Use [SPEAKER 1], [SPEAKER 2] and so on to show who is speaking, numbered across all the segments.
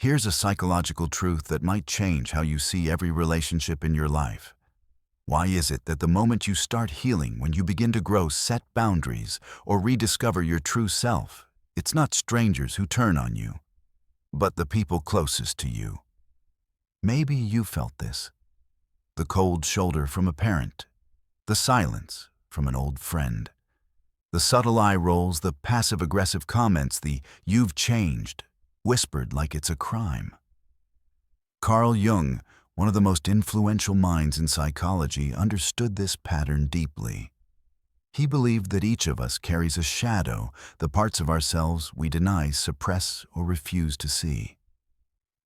[SPEAKER 1] Here's a psychological truth that might change how you see every relationship in your life. Why is it that the moment you start healing, when you begin to grow, set boundaries, or rediscover your true self, it's not strangers who turn on you, but the people closest to you? Maybe you felt this. The cold shoulder from a parent, the silence from an old friend, the subtle eye rolls, the passive-aggressive comments, the "you've changed," whispered like it's a crime. Carl Jung, one of the most influential minds in psychology, understood this pattern deeply. He believed that each of us carries a shadow, the parts of ourselves we deny, suppress, or refuse to see.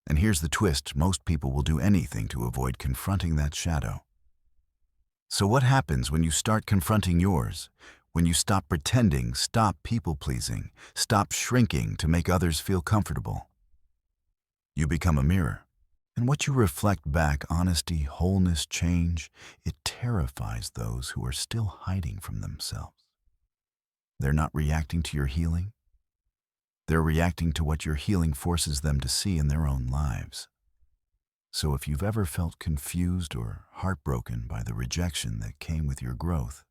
[SPEAKER 1] And here's the twist: most people will do anything to avoid confronting that shadow. So what happens when you start confronting yours? When you stop pretending, stop people-pleasing, stop shrinking to make others feel comfortable? You become a mirror. And what you reflect back, honesty, wholeness, change, it terrifies those who are still hiding from themselves. They're not reacting to your healing. They're reacting to what your healing forces them to see in their own lives. So if you've ever felt confused or heartbroken by the rejection that came with your growth,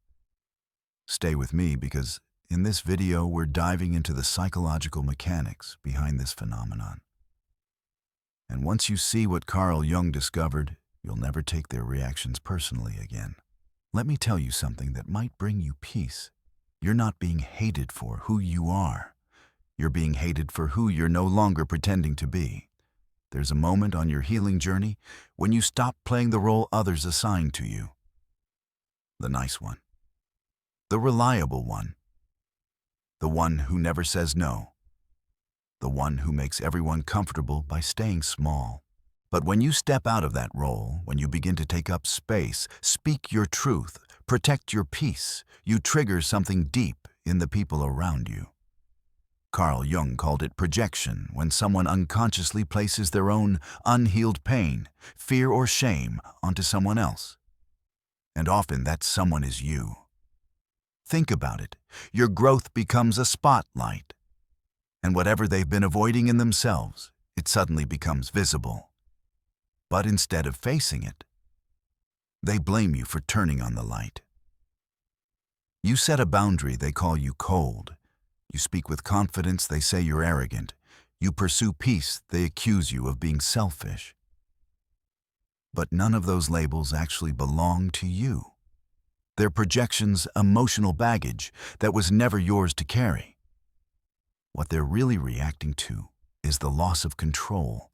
[SPEAKER 1] stay with me, because in this video we're diving into the psychological mechanics behind this phenomenon. And once you see what Carl Jung discovered, you'll never take their reactions personally again. Let me tell you something that might bring you peace. You're not being hated for who you are. You're being hated for who you're no longer pretending to be. There's a moment on your healing journey when you stop playing the role others assign to you. The nice one. The reliable one. The one who never says no. The one who makes everyone comfortable by staying small. But when you step out of that role, when you begin to take up space, speak your truth, protect your peace, you trigger something deep in the people around you. Carl Jung called it projection, when someone unconsciously places their own unhealed pain, fear, or shame onto someone else. And often that someone is you. Think about it. Your growth becomes a spotlight. And whatever they've been avoiding in themselves, it suddenly becomes visible. But instead of facing it, they blame you for turning on the light. You set a boundary, they call you cold. You speak with confidence, they say you're arrogant. You pursue peace, they accuse you of being selfish. But none of those labels actually belong to you. They're projections, emotional baggage that was never yours to carry. What they're really reacting to is the loss of control.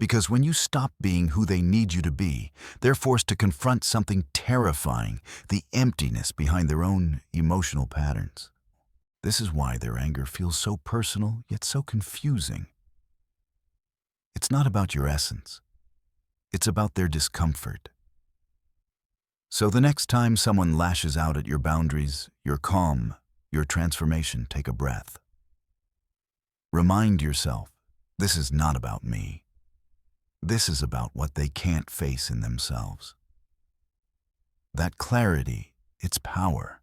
[SPEAKER 1] Because when you stop being who they need you to be, they're forced to confront something terrifying, the emptiness behind their own emotional patterns. This is why their anger feels so personal, yet so confusing. It's not about your essence. It's about their discomfort. So the next time someone lashes out at your boundaries, your calm, your transformation, take a breath. Remind yourself, this is not about me. This is about what they can't face in themselves. That clarity, it's power.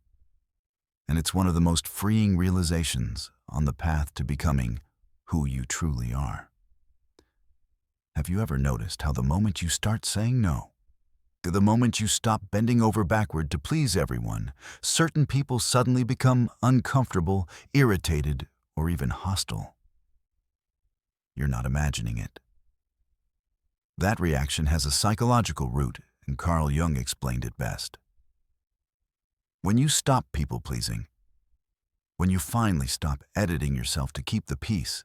[SPEAKER 1] And it's one of the most freeing realizations on the path to becoming who you truly are. Have you ever noticed how the moment you start saying no, the moment you stop bending over backward to please everyone, certain people suddenly become uncomfortable, irritated, or even hostile? You're not imagining it. That reaction has a psychological root, and Carl Jung explained it best. When you stop people-pleasing, when you finally stop editing yourself to keep the peace,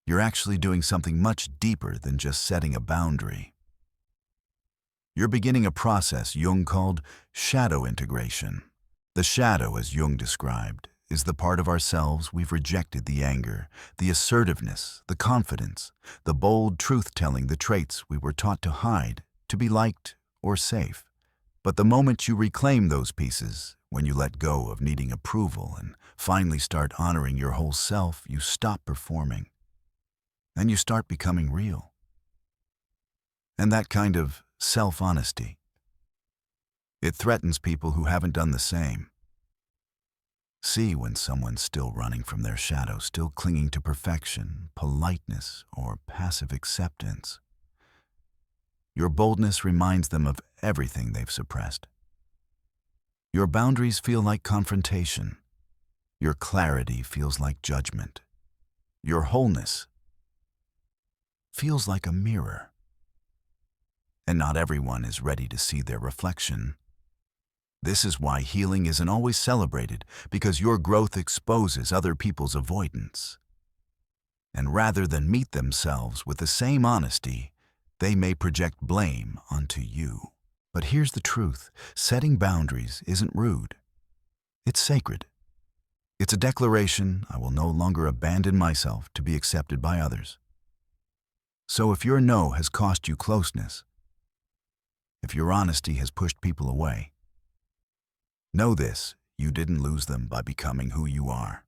[SPEAKER 1] you're actually doing something much deeper than just setting a boundary. You're beginning a process Jung called shadow integration. The shadow, as Jung described, is the part of ourselves we've rejected: the anger, the assertiveness, the confidence, the bold truth-telling, the traits we were taught to hide, to be liked or safe. But the moment you reclaim those pieces, when you let go of needing approval and finally start honoring your whole self, you stop performing. And you start becoming real. And that kind of self-honesty, it threatens people who haven't done the same. See when someone's still running from their shadow, still clinging to perfection, politeness, or passive acceptance. Your boldness reminds them of everything they've suppressed. Your boundaries feel like confrontation. Your clarity feels like judgment. Your wholeness feels like a mirror. And not everyone is ready to see their reflection. This is why healing isn't always celebrated, because your growth exposes other people's avoidance. And rather than meet themselves with the same honesty, they may project blame onto you. But here's the truth: setting boundaries isn't rude. It's sacred. It's a declaration: I will no longer abandon myself to be accepted by others. So if your no has cost you closeness, if your honesty has pushed people away, know this: you didn't lose them by becoming who you are.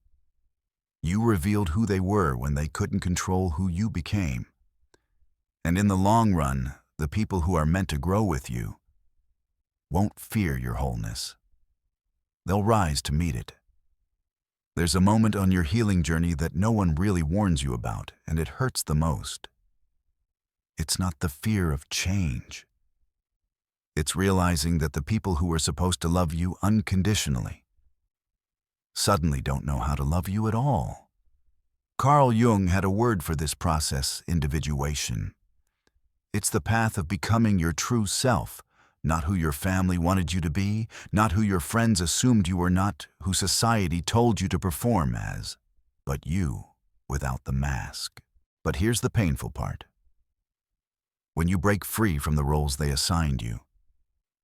[SPEAKER 1] You revealed who they were when they couldn't control who you became. And in the long run, the people who are meant to grow with you won't fear your wholeness. They'll rise to meet it. There's a moment on your healing journey that no one really warns you about, and it hurts the most. It's not the fear of change. It's realizing that the people who were supposed to love you unconditionally suddenly don't know how to love you at all. Carl Jung had a word for this process: individuation. It's the path of becoming your true self, not who your family wanted you to be, not who your friends assumed you were not, who society told you to perform as, but you, without the mask. But here's the painful part. When you break free from the roles they assigned you,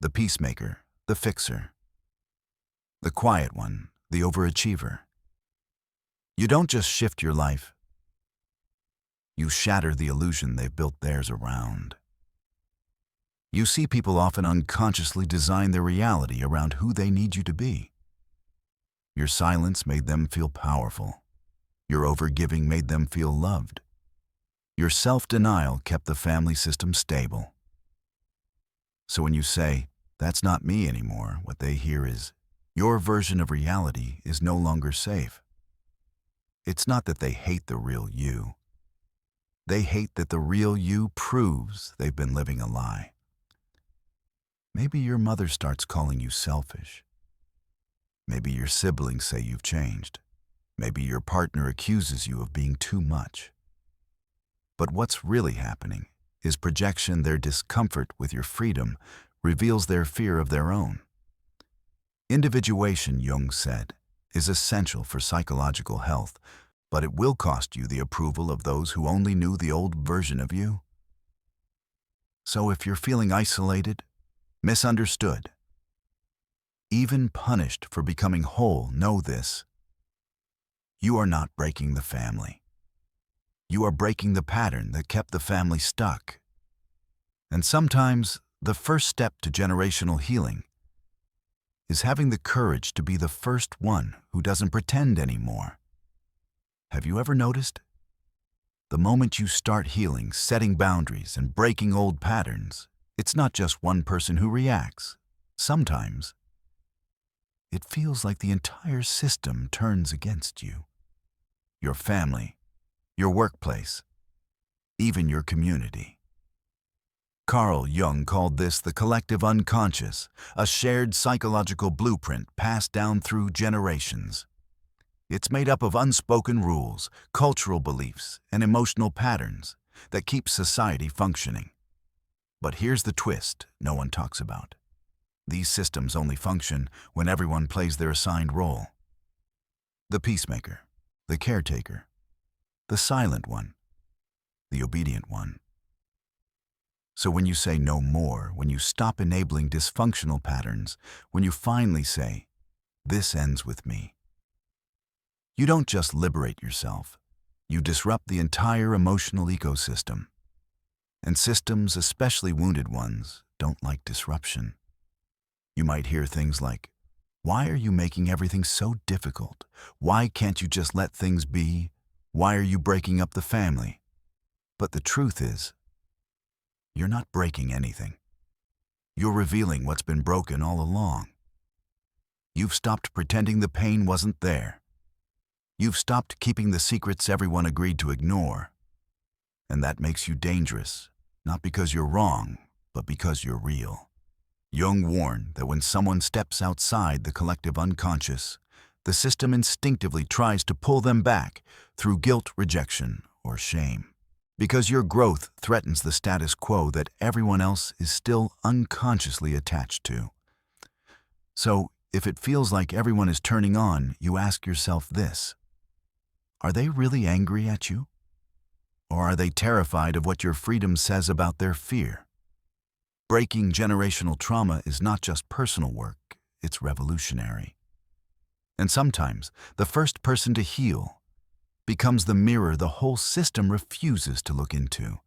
[SPEAKER 1] the peacemaker, the fixer, the quiet one, the overachiever, you don't just shift your life, you shatter the illusion they've built theirs around. You see, people often unconsciously design their reality around who they need you to be. Your silence made them feel powerful. Your overgiving made them feel loved. Your self-denial kept the family system stable. So when you say, "That's not me anymore," what they hear is, "Your version of reality is no longer safe." It's not that they hate the real you. They hate that the real you proves they've been living a lie. Maybe your mother starts calling you selfish. Maybe your siblings say you've changed. Maybe your partner accuses you of being too much. But what's really happening is projection. Their discomfort with your freedom reveals their fear of their own. Individuation, Jung said, is essential for psychological health, but it will cost you the approval of those who only knew the old version of you. So if you're feeling isolated, misunderstood, even punished for becoming whole, know this: you are not breaking the family. You are breaking the pattern that kept the family stuck. And sometimes the first step to generational healing is having the courage to be the first one who doesn't pretend anymore. Have you ever noticed? The moment you start healing, setting boundaries, and breaking old patterns, it's not just one person who reacts. Sometimes it feels like the entire system turns against you. Your family, your workplace, even your community. Carl Jung called this the collective unconscious, a shared psychological blueprint passed down through generations. It's made up of unspoken rules, cultural beliefs, and emotional patterns that keep society functioning. But here's the twist no one talks about. These systems only function when everyone plays their assigned role. The peacemaker, the caretaker, the silent one, the obedient one. So when you say no more, when you stop enabling dysfunctional patterns, when you finally say, "This ends with me," you don't just liberate yourself, you disrupt the entire emotional ecosystem. And systems, especially wounded ones, don't like disruption. You might hear things like, "Why are you making everything so difficult? Why can't you just let things be? Why are you breaking up the family?" But the truth is, you're not breaking anything. You're revealing what's been broken all along. You've stopped pretending the pain wasn't there. You've stopped keeping the secrets everyone agreed to ignore. And that makes you dangerous, not because you're wrong, but because you're real. Jung warned that when someone steps outside the collective unconscious, the system instinctively tries to pull them back through guilt, rejection, or shame. Because your growth threatens the status quo that everyone else is still unconsciously attached to. So, if it feels like everyone is turning on, you ask yourself this: are they really angry at you? Or are they terrified of what your freedom says about their fear? Breaking generational trauma is not just personal work, it's revolutionary. And sometimes, the first person to heal becomes the mirror the whole system refuses to look into.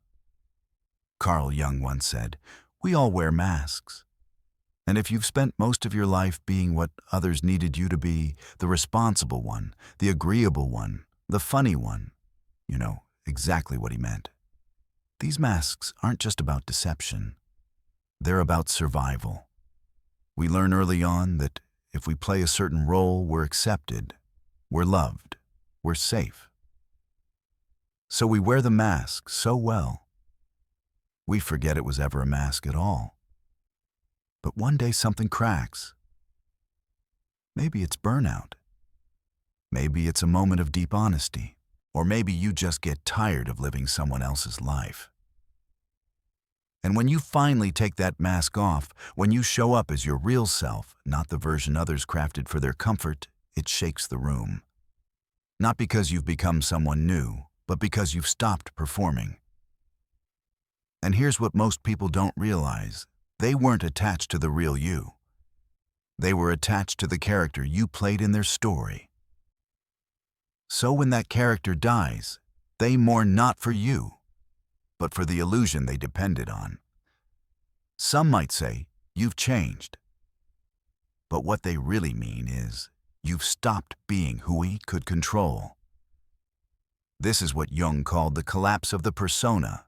[SPEAKER 1] Carl Jung once said, "We all wear masks. And if you've spent most of your life being what others needed you to be, the responsible one, the agreeable one, the funny one, you know exactly what he meant. These masks aren't just about deception. They're about survival. We learn early on that if we play a certain role, we're accepted, we're loved, we're safe. So we wear the mask so well, we forget it was ever a mask at all. But one day something cracks. Maybe it's burnout. Maybe it's a moment of deep honesty. Or maybe you just get tired of living someone else's life. And when you finally take that mask off, when you show up as your real self, not the version others crafted for their comfort, it shakes the room. Not because you've become someone new, but because you've stopped performing. And here's what most people don't realize: they weren't attached to the real you. They were attached to the character you played in their story. So when that character dies, they mourn not for you, but for the illusion they depended on. Some might say, you've changed. But what they really mean is, you've stopped being who he could control. This is what Jung called the collapse of the persona,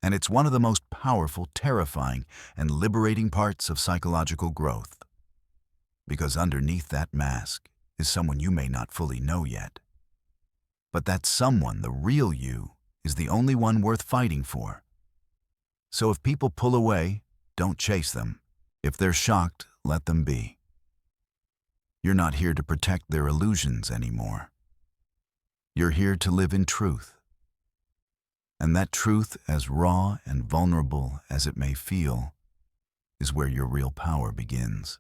[SPEAKER 1] and it's one of the most powerful, terrifying, and liberating parts of psychological growth. Because underneath that mask is someone you may not fully know yet. But that someone, the real you, is the only one worth fighting for. So if people pull away, don't chase them. If they're shocked, let them be. You're not here to protect their illusions anymore. You're here to live in truth. And that truth, as raw and vulnerable as it may feel, is where your real power begins.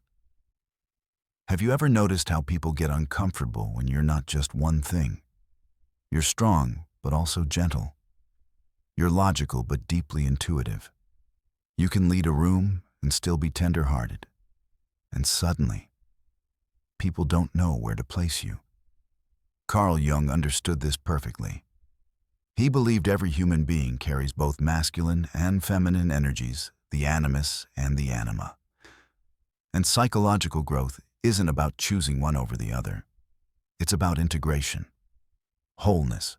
[SPEAKER 1] Have you ever noticed how people get uncomfortable when you're not just one thing? You're strong, but also gentle. You're logical, but deeply intuitive. You can lead a room and still be tender-hearted. And suddenly, people don't know where to place you. Carl Jung understood this perfectly. He believed every human being carries both masculine and feminine energies, the animus and the anima. And psychological growth isn't about choosing one over the other. It's about integration. Wholeness.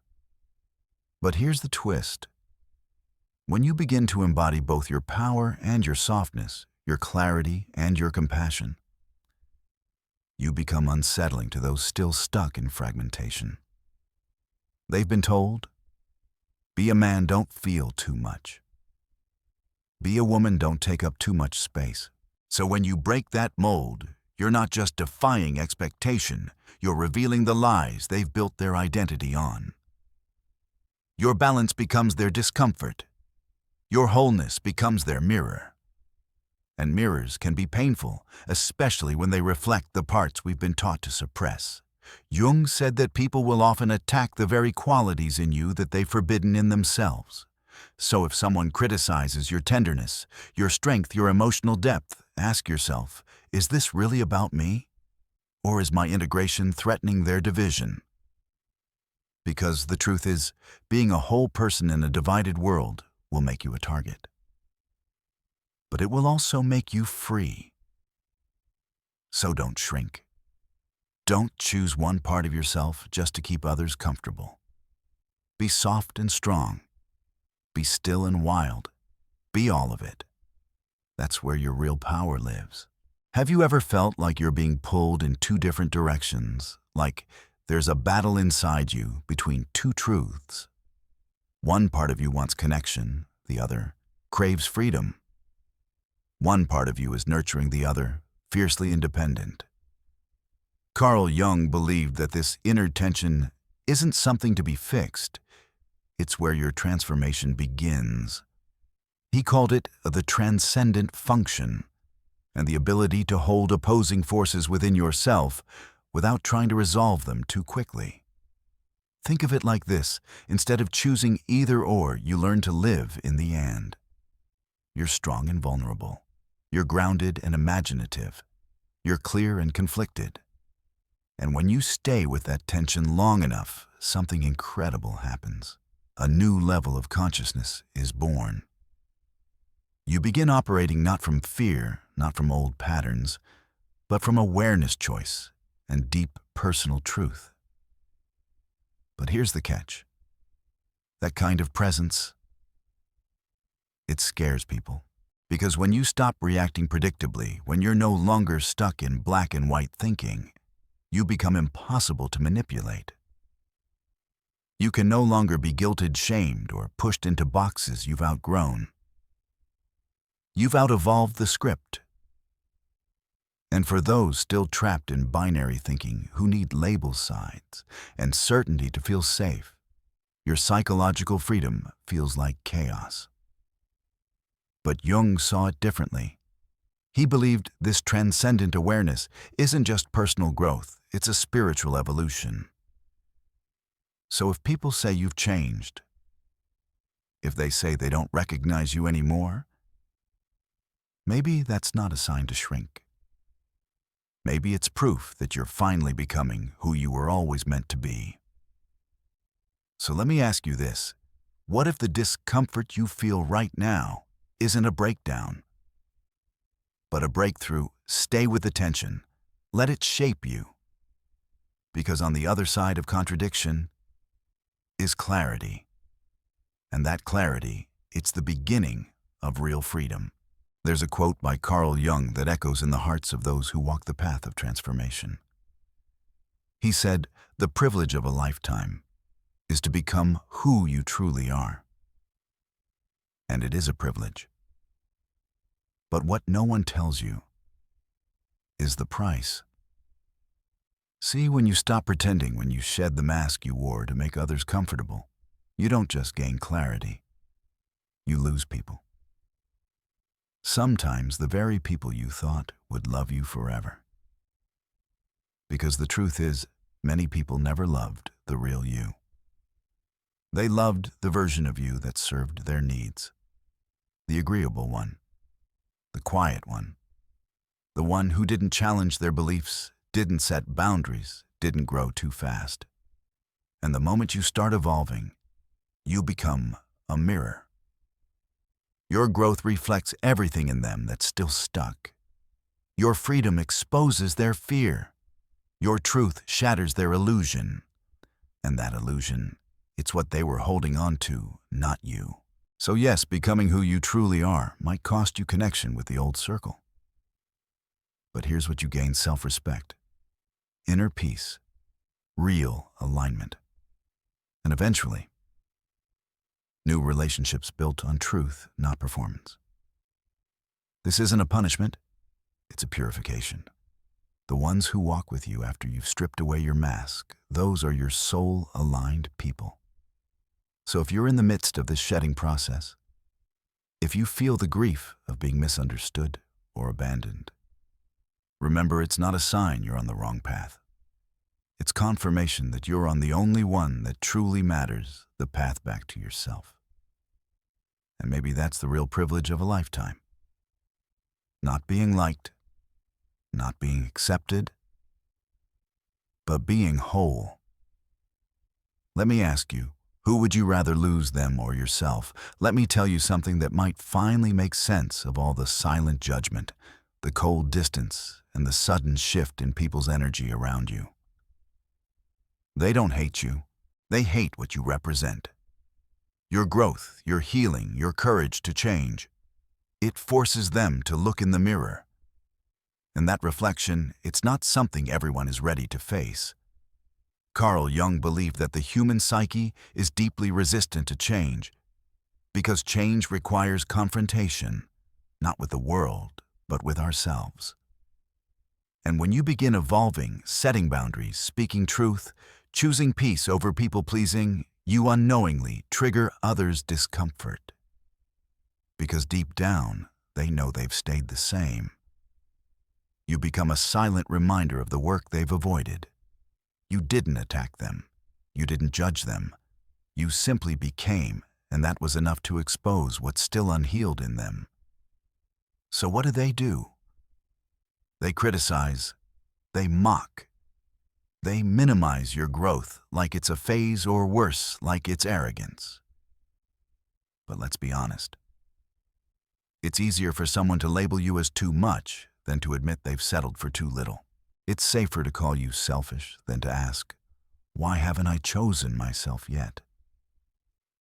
[SPEAKER 1] But here's the twist. When you begin to embody both your power and your softness, your clarity and your compassion, you become unsettling to those still stuck in fragmentation. They've been told, be a man, don't feel too much. Be a woman, don't take up too much space. So when you break that mold, you're not just defying expectation, you're revealing the lies they've built their identity on. Your balance becomes their discomfort. Your wholeness becomes their mirror. And mirrors can be painful, especially when they reflect the parts we've been taught to suppress. Jung said that people will often attack the very qualities in you that they've forbidden in themselves. So if someone criticizes your tenderness, your strength, your emotional depth, ask yourself, is this really about me? Or is my integration threatening their division? Because the truth is, being a whole person in a divided world will make you a target. But it will also make you free. So don't shrink. Don't choose one part of yourself just to keep others comfortable. Be soft and strong. Be still and wild. Be all of it. That's where your real power lives. Have you ever felt like you're being pulled in two different directions, like there's a battle inside you between two truths? One part of you wants connection, the other craves freedom. One part of you is nurturing the other, fiercely independent. Carl Jung believed that this inner tension isn't something to be fixed. It's where your transformation begins. He called it the transcendent function, and the ability to hold opposing forces within yourself without trying to resolve them too quickly. Think of it like this: instead of choosing either or, you learn to live in the and. You're strong and vulnerable. You're grounded and imaginative. You're clear and conflicted. And when you stay with that tension long enough, something incredible happens. A new level of consciousness is born. You begin operating not from fear, not from old patterns, but from awareness, choice, and deep personal truth. But here's the catch. That kind of presence, it scares people. Because when you stop reacting predictably, when you're no longer stuck in black and white thinking, you become impossible to manipulate. You can no longer be guilted, shamed, or pushed into boxes you've outgrown. You've out-evolved the script. And for those still trapped in binary thinking, who need label sides and certainty to feel safe, your psychological freedom feels like chaos. But Jung saw it differently. He believed this transcendent awareness isn't just personal growth, it's a spiritual evolution. So if people say you've changed, if they say they don't recognize you anymore, maybe that's not a sign to shrink. Maybe it's proof that you're finally becoming who you were always meant to be. So let me ask you this: what if the discomfort you feel right now isn't a breakdown, but a breakthrough? Stay with the tension. Let it shape you. Because on the other side of contradiction is clarity. And that clarity, it's the beginning of real freedom. There's a quote by Carl Jung that echoes in the hearts of those who walk the path of transformation. He said, "The privilege of a lifetime is to become who you truly are." And it is a privilege. But what no one tells you is the price. See, when you stop pretending, when you shed the mask you wore to make others comfortable, you don't just gain clarity, you lose people. Sometimes the very people you thought would love you forever. Because the truth is, many people never loved the real you. They loved the version of you that served their needs. The agreeable one, the quiet one, the one who didn't challenge their beliefs, didn't set boundaries, didn't grow too fast. And the moment you start evolving, you become a mirror. Your growth reflects everything in them that's still stuck. Your freedom exposes their fear. Your truth shatters their illusion. And that illusion, it's what they were holding on to, not you. So yes, becoming who you truly are might cost you connection with the old circle. But here's what you gain: self-respect, inner peace, real alignment, and eventually, new relationships built on truth, not performance. This isn't a punishment, it's a purification. The ones who walk with you after you've stripped away your mask, those are your soul-aligned people. So if you're in the midst of this shedding process, if you feel the grief of being misunderstood or abandoned, remember, it's not a sign you're on the wrong path. It's confirmation that you're on the only one that truly matters, the path back to yourself. And maybe that's the real privilege of a lifetime. Not being liked, not being accepted, but being whole. Let me ask you, who would you rather lose, them or yourself? Let me tell you something that might finally make sense of all the silent judgment, the cold distance, and the sudden shift in people's energy around you. They don't hate you. They hate what you represent. Your growth, your healing, your courage to change. It forces them to look in the mirror. And that reflection, it's not something everyone is ready to face. Carl Jung believed that the human psyche is deeply resistant to change, because change requires confrontation, not with the world, but with ourselves. And when you begin evolving, setting boundaries, speaking truth, choosing peace over people-pleasing, you unknowingly trigger others' discomfort. Because deep down, they know they've stayed the same. You become a silent reminder of the work they've avoided. You didn't attack them. You didn't judge them. You simply became, and that was enough to expose what's still unhealed in them. So what do? They criticize. They mock. They minimize your growth like it's a phase, or worse, like it's arrogance. But let's be honest. It's easier for someone to label you as too much than to admit they've settled for too little. It's safer to call you selfish than to ask, why haven't I chosen myself yet?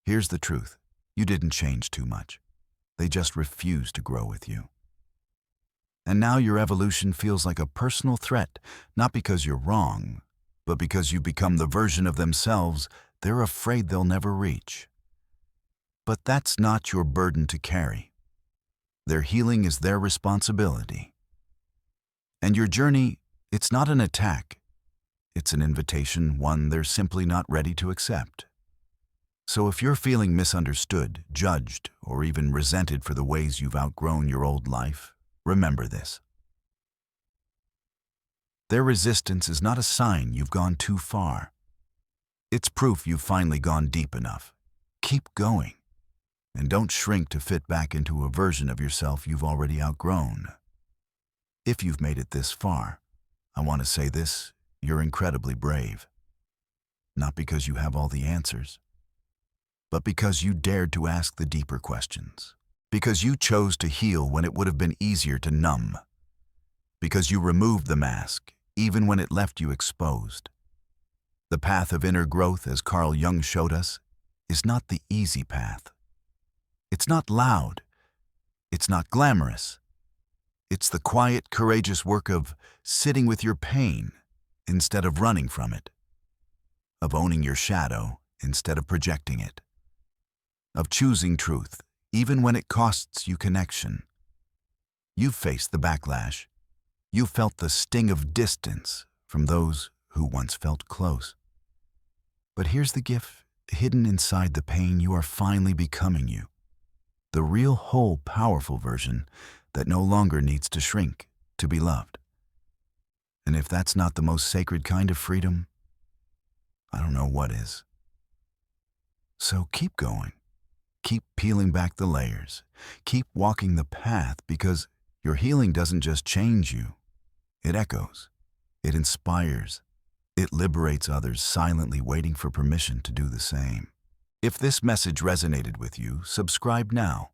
[SPEAKER 1] Here's the truth. You didn't change too much. They just refused to grow with you. And now your evolution feels like a personal threat, not because you're wrong, but because you become the version of themselves they're afraid they'll never reach. But that's not your burden to carry. Their healing is their responsibility. And your journey, it's not an attack. It's an invitation, one they're simply not ready to accept. So if you're feeling misunderstood, judged, or even resented for the ways you've outgrown your old life, remember this. Their resistance is not a sign you've gone too far. It's proof you've finally gone deep enough. Keep going. And don't shrink to fit back into a version of yourself you've already outgrown. If you've made it this far, I want to say this, you're incredibly brave. Not because you have all the answers, but because you dared to ask the deeper questions. Because you chose to heal when it would have been easier to numb. Because you removed the mask, even when it left you exposed. The path of inner growth, as Carl Jung showed us, is not the easy path. It's not loud. It's not glamorous. It's the quiet, courageous work of sitting with your pain instead of running from it. Of owning your shadow instead of projecting it. Of choosing truth, even when it costs you connection. You've faced the backlash. You've felt the sting of distance from those who once felt close. But here's the gift hidden inside the pain. You are finally becoming you. The real, whole, powerful version that no longer needs to shrink to be loved. And if that's not the most sacred kind of freedom, I don't know what is. So keep going. Keep peeling back the layers. Keep walking the path, because your healing doesn't just change you. It echoes. It inspires. It liberates others silently waiting for permission to do the same. If this message resonated with you, subscribe now.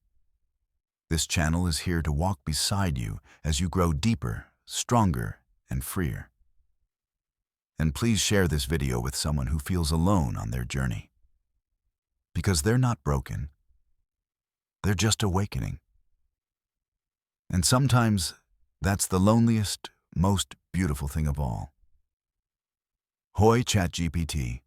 [SPEAKER 1] This channel is here to walk beside you as you grow deeper, stronger, and freer. And please share this video with someone who feels alone on their journey. Because they're not broken. They're just awakening. And sometimes that's the loneliest, most beautiful thing of all. Hoi ChatGPT.